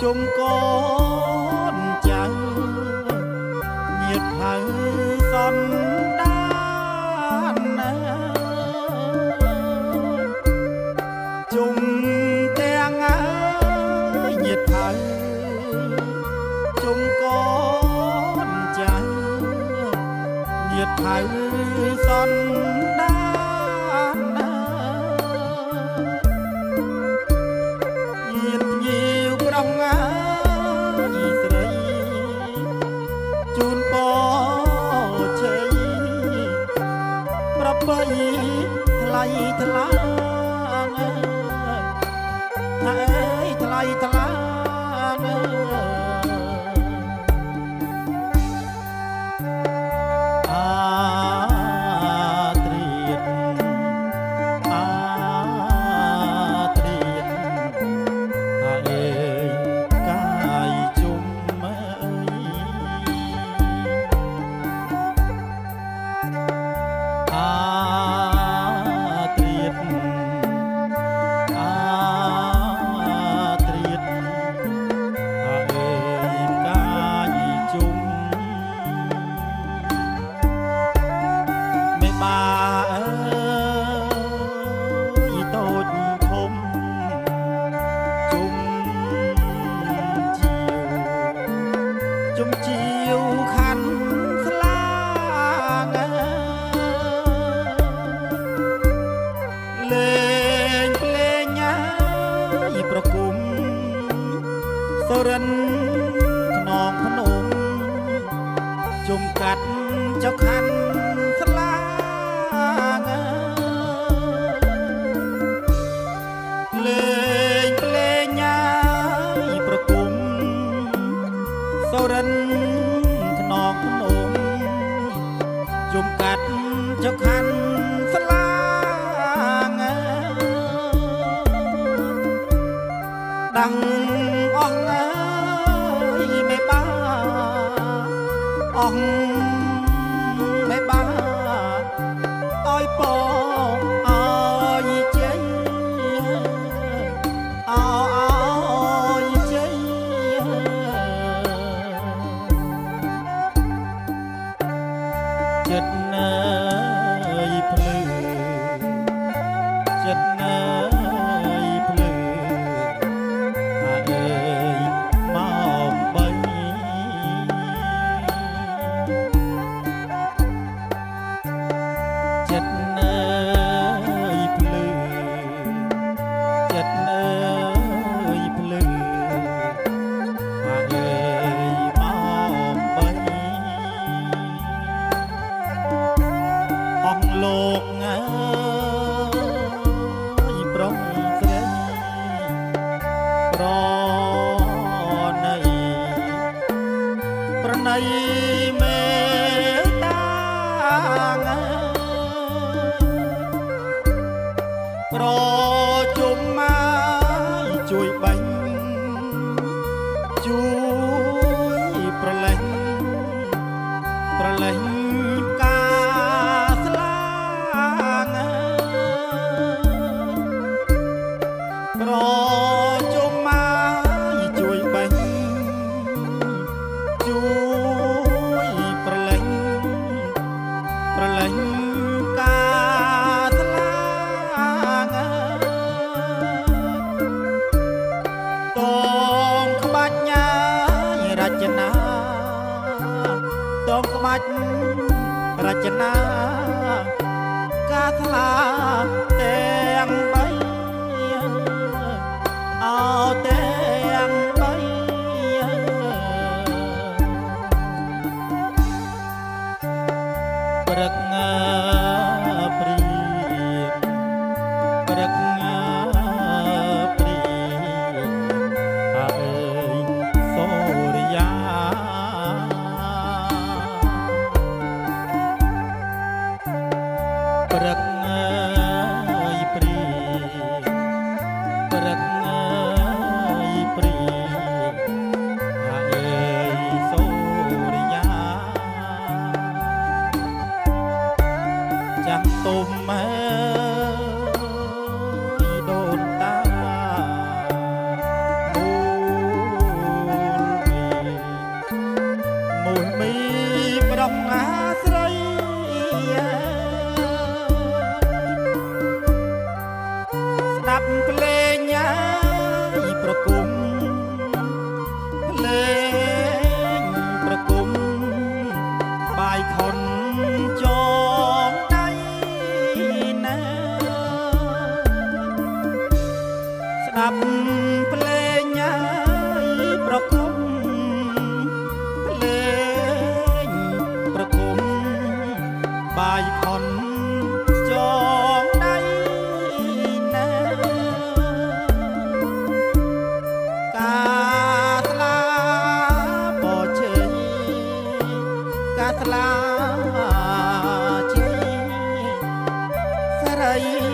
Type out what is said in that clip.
ជុំកូនចៅញាតហៅសន្តានណាជុំទាំងអើយញាតហៅជុំកូនចៅញាតហៅសន្តានណាថ្លៃថ្លាហើយថ្លៃថ្លាអាត្រៀតអាត្រៀតអើយកាយជុំអើយរិនខ្នងភ្នំជុំកាត់ចៅខាន់ស្លាងលេងភ្លេងញ៉ាយប្រគុំសូរិនខ្នងភ្នំជុំកាត់ចៅខាន់ស្លាងดังអស់អើយមេបាអស់មេបាអើយពអើយជ័យអើយជ័យចិត្តណើយភ្លឺចិត្តណើយភ្លឺចិត្តណើយភ្លឺចិត្តណើយភ្លឺអើយមកបីអស់លោកអើយប្រុងស្រីប្រណីប្រណីមេតាប្រជុំមកជួយបាញ់ជួយប្រលេងប្រលេងការស្លាងប្រជុំមកជួយបាញ់ជួយប្រលេងប្រលេងក្បាច់រចនាកាថ្លាទាំងបីអោទាំងបីព្រឹកព្រៀបព្រឹកព្រៀបអើយសូរិយាព្រឹក ដាប់ភ្លេងញ៉ាយប្រគំភ្លេងប្រគំបាយខុនចងដៃណាការស្លាបជ័យការស្លាជ័យសរី